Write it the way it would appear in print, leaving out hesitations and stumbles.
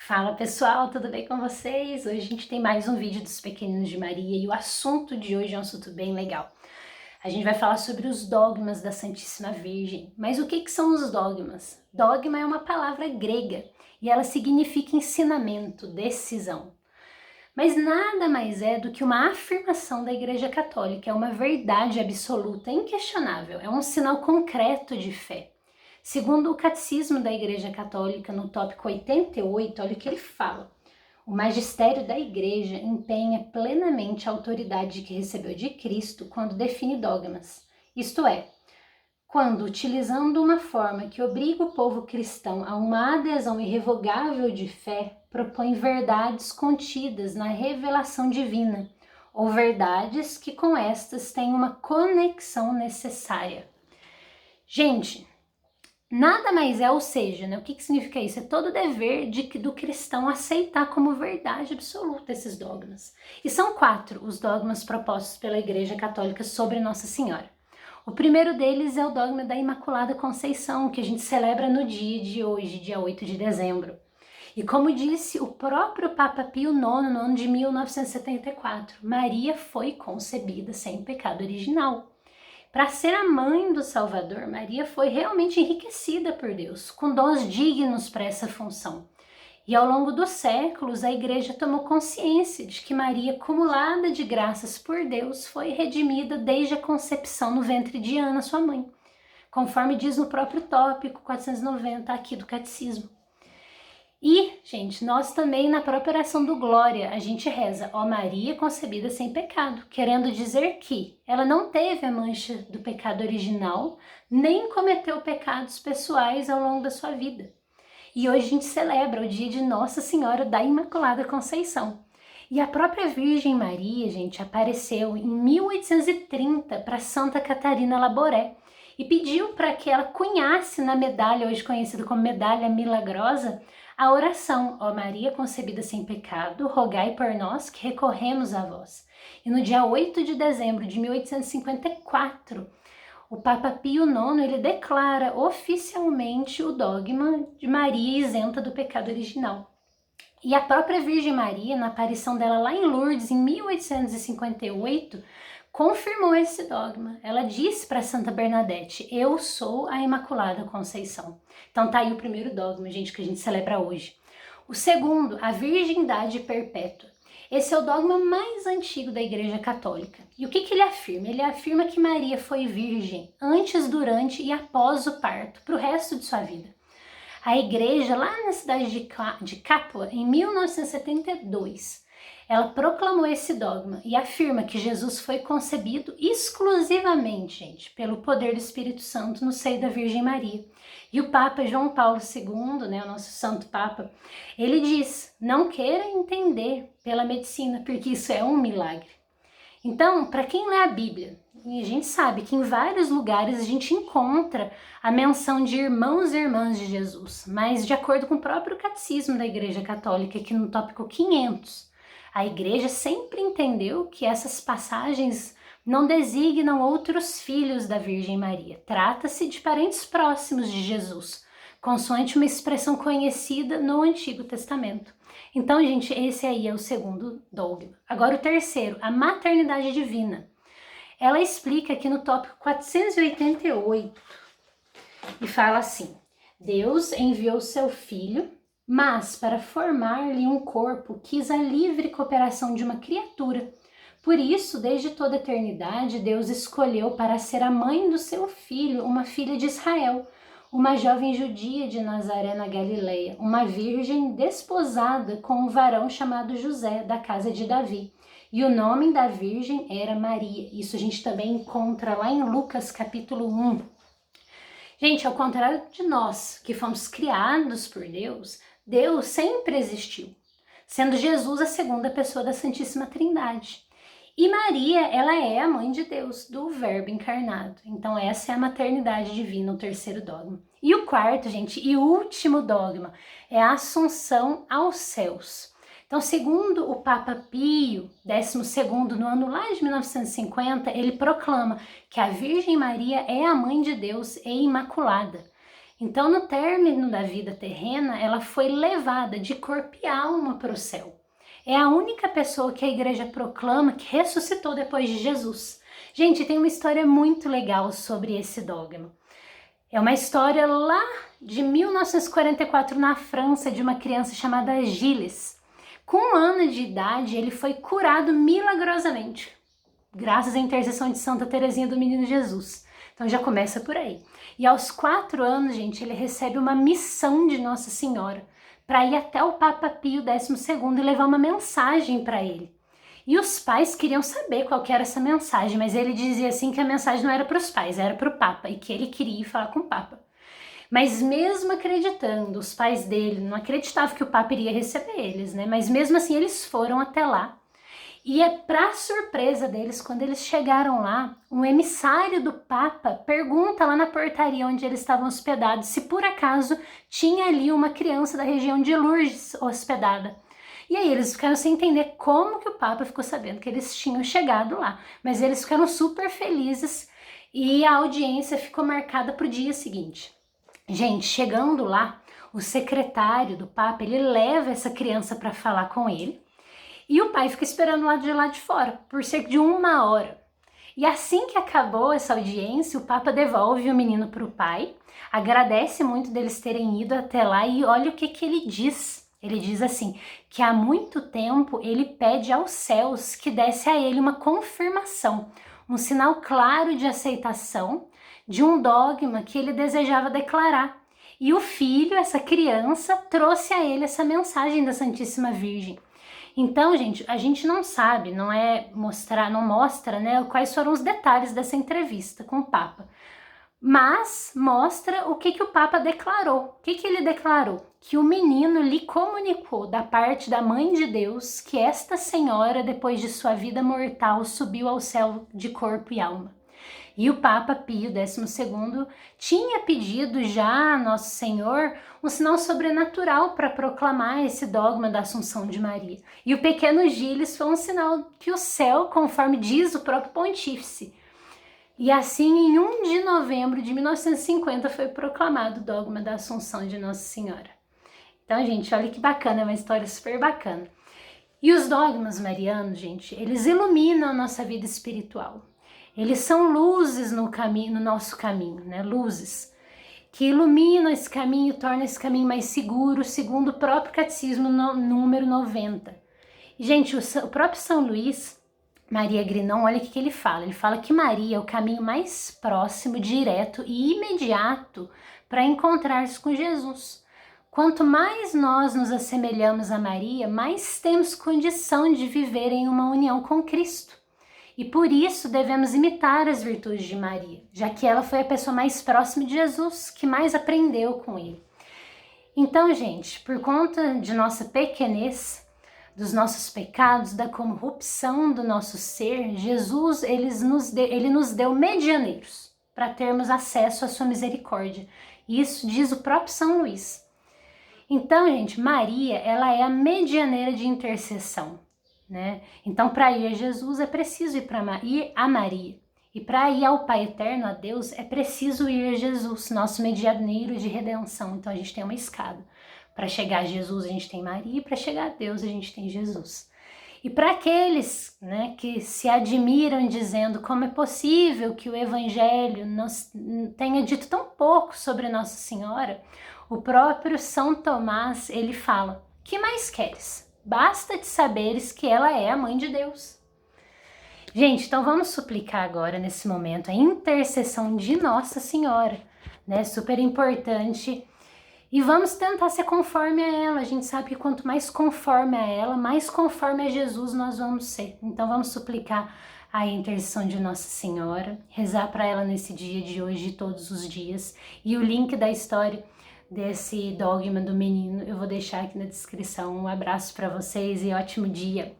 Fala pessoal, tudo bem com vocês? Hoje a gente tem mais um vídeo dos Pequeninos de Maria e o assunto de hoje é um assunto bem legal. A gente vai falar sobre os dogmas da Santíssima Virgem. Mas o que são os dogmas? Dogma é uma palavra grega e ela significa ensinamento, decisão. Mas nada mais é do que uma afirmação da Igreja Católica, é uma verdade absoluta, inquestionável, é um sinal concreto de fé. Segundo o Catecismo da Igreja Católica, no tópico 88, olha o que ele fala. O magistério da Igreja empenha plenamente a autoridade que recebeu de Cristo quando define dogmas, isto é, quando, utilizando uma forma que obriga o povo cristão a uma adesão irrevogável de fé, propõe verdades contidas na revelação divina, ou verdades que com estas têm uma conexão necessária. Gente, nada mais é, ou seja, né, o que significa isso? É todo o dever do cristão aceitar como verdade absoluta esses dogmas. E são 4 os dogmas propostos pela Igreja Católica sobre Nossa Senhora. O primeiro deles é o dogma da Imaculada Conceição, que a gente celebra no dia de hoje, dia 8 de dezembro. E como disse o próprio Papa Pio IX, no ano de 1974, Maria foi concebida sem pecado original. Para ser a mãe do Salvador, Maria foi realmente enriquecida por Deus, com dons dignos para essa função. E ao longo dos séculos, a Igreja tomou consciência de que Maria, acumulada de graças por Deus, foi redimida desde a concepção no ventre de Ana, sua mãe, conforme diz no próprio tópico 490 aqui do Catecismo. E, gente, nós também na própria oração do Glória, a gente reza, ó Maria concebida sem pecado, querendo dizer que ela não teve a mancha do pecado original, nem cometeu pecados pessoais ao longo da sua vida. E hoje a gente celebra o dia de Nossa Senhora da Imaculada Conceição. E a própria Virgem Maria, gente, apareceu em 1830 para Santa Catarina Laboré e pediu para que ela cunhasse na medalha, hoje conhecida como Medalha Milagrosa, a oração, ó Maria concebida sem pecado, rogai por nós que recorremos a vós. E no dia 8 de dezembro de 1854, o Papa Pio IX, ele declara oficialmente o dogma de Maria isenta do pecado original. E a própria Virgem Maria, na aparição dela lá em Lourdes, em 1858, confirmou esse dogma. Ela disse para Santa Bernadette, eu sou a Imaculada Conceição. Então tá aí o primeiro dogma, gente, que a gente celebra hoje. O segundo, a virgindade perpétua. Esse é o dogma mais antigo da Igreja Católica. E o que ele afirma? Ele afirma que Maria foi virgem antes, durante e após o parto, para o resto de sua vida. A igreja, lá na cidade de Capua, em 1972, ela proclamou esse dogma e afirma que Jesus foi concebido exclusivamente, gente, pelo poder do Espírito Santo no seio da Virgem Maria. E o Papa João Paulo II, né, o nosso Santo Papa, ele diz, não queira entender pela medicina, porque isso é um milagre. Então, para quem lê a Bíblia, e a gente sabe que em vários lugares a gente encontra a menção de irmãos e irmãs de Jesus, mas de acordo com o próprio Catecismo da Igreja Católica, aqui no tópico 500, a Igreja sempre entendeu que essas passagens não designam outros filhos da Virgem Maria. Trata-se de parentes próximos de Jesus, consoante uma expressão conhecida no Antigo Testamento. Então, gente, esse aí é o segundo dogma. Agora o terceiro, a maternidade divina. Ela explica aqui no tópico 488 e fala assim, Deus enviou seu filho, mas para formar-lhe um corpo quis a livre cooperação de uma criatura. Por isso, desde toda a eternidade, Deus escolheu para ser a mãe do seu filho, uma filha de Israel, uma jovem judia de Nazaré na Galileia, uma virgem desposada com um varão chamado José, da casa de Davi. E o nome da virgem era Maria. Isso a gente também encontra lá em Lucas capítulo 1. Gente, ao contrário de nós, que fomos criados por Deus, Deus sempre existiu, sendo Jesus a segunda pessoa da Santíssima Trindade. E Maria, ela é a mãe de Deus, do Verbo encarnado. Então essa é a maternidade divina, o terceiro dogma. E o quarto, gente, e último dogma, é a assunção aos céus. Então, segundo o Papa Pio XII, no ano lá de 1950, ele proclama que a Virgem Maria é a mãe de Deus e imaculada. Então, no término da vida terrena, ela foi levada de corpo e alma para o céu. É a única pessoa que a igreja proclama que ressuscitou depois de Jesus. Gente, tem uma história muito legal sobre esse dogma. É uma história lá de 1944 na França, de uma criança chamada Gilles. Com 1 ano de idade, ele foi curado milagrosamente, graças à intercessão de Santa Teresinha do Menino Jesus. Então já começa por aí. E aos 4 anos, gente, ele recebe uma missão de Nossa Senhora para ir até o Papa Pio XII e levar uma mensagem para ele. E os pais queriam saber qual que era essa mensagem, mas ele dizia assim que a mensagem não era para os pais, era para o Papa, e que ele queria ir falar com o Papa. Mas mesmo acreditando, os pais dele não acreditavam que o Papa iria receber eles, né? Mas mesmo assim eles foram até lá. E é para surpresa deles, quando eles chegaram lá, um emissário do Papa pergunta lá na portaria onde eles estavam hospedados se por acaso tinha ali uma criança da região de Lourdes hospedada. E aí eles ficaram sem entender como que o Papa ficou sabendo que eles tinham chegado lá. Mas eles ficaram super felizes e a audiência ficou marcada para o dia seguinte. Gente, chegando lá, o secretário do Papa, ele leva essa criança para falar com ele. E o pai fica esperando lá de fora, por cerca de 1 hora. E assim que acabou essa audiência, o Papa devolve o menino para o pai, agradece muito deles terem ido até lá e olha o que ele diz. Ele diz assim, que há muito tempo ele pede aos céus que desse a ele uma confirmação, um sinal claro de aceitação de um dogma que ele desejava declarar. E o filho, essa criança, trouxe a ele essa mensagem da Santíssima Virgem. Então, gente, a gente não sabe, não mostra, né, quais foram os detalhes dessa entrevista com o Papa, mas mostra o que o Papa declarou. O que ele declarou? Que o menino lhe comunicou da parte da Mãe de Deus que esta senhora, depois de sua vida mortal, subiu ao céu de corpo e alma. E o Papa Pio XII tinha pedido já a Nosso Senhor um sinal sobrenatural para proclamar esse dogma da Assunção de Maria. E o pequeno Gilles foi um sinal que o céu, conforme diz o próprio pontífice. E assim, em 1 de novembro de 1950, foi proclamado o dogma da Assunção de Nossa Senhora. Então, gente, olha que bacana, é uma história super bacana. E os dogmas marianos, gente, eles iluminam a nossa vida espiritual. Eles são luzes no caminho, no nosso caminho, né? Luzes que iluminam esse caminho, tornam esse caminho mais seguro, segundo o próprio catecismo número 90. E, gente, o próprio São Luís Maria Grignon, olha o que ele fala. Ele fala que Maria é o caminho mais próximo, direto e imediato para encontrar-se com Jesus. Quanto mais nós nos assemelhamos a Maria, mais temos condição de viver em uma união com Cristo. E por isso devemos imitar as virtudes de Maria, já que ela foi a pessoa mais próxima de Jesus, que mais aprendeu com ele. Então, gente, por conta de nossa pequenez, dos nossos pecados, da corrupção do nosso ser, Jesus ele nos deu medianeiros para termos acesso à sua misericórdia. Isso diz o próprio São Luís. Então, gente, Maria, ela é a medianeira de intercessão, né? Então, para ir a Jesus é preciso ir a Maria. E para ir ao Pai Eterno, a Deus, é preciso ir a Jesus, nosso medianeiro de redenção. Então, a gente tem uma escada. Para chegar a Jesus, a gente tem Maria, e para chegar a Deus, a gente tem Jesus. E para aqueles, né, que se admiram dizendo como é possível que o Evangelho tenha dito tão pouco sobre Nossa Senhora, o próprio São Tomás, ele fala: que mais queres? Basta te saberes que ela é a Mãe de Deus. Gente, então vamos suplicar agora, nesse momento, a intercessão de Nossa Senhora, né? Super importante. E vamos tentar ser conforme a ela. A gente sabe que quanto mais conforme a ela, mais conforme a Jesus nós vamos ser. Então vamos suplicar a intercessão de Nossa Senhora, rezar para ela nesse dia de hoje e todos os dias. E o link da história desse dogma do menino eu vou deixar aqui na descrição. Um abraço para vocês e ótimo dia!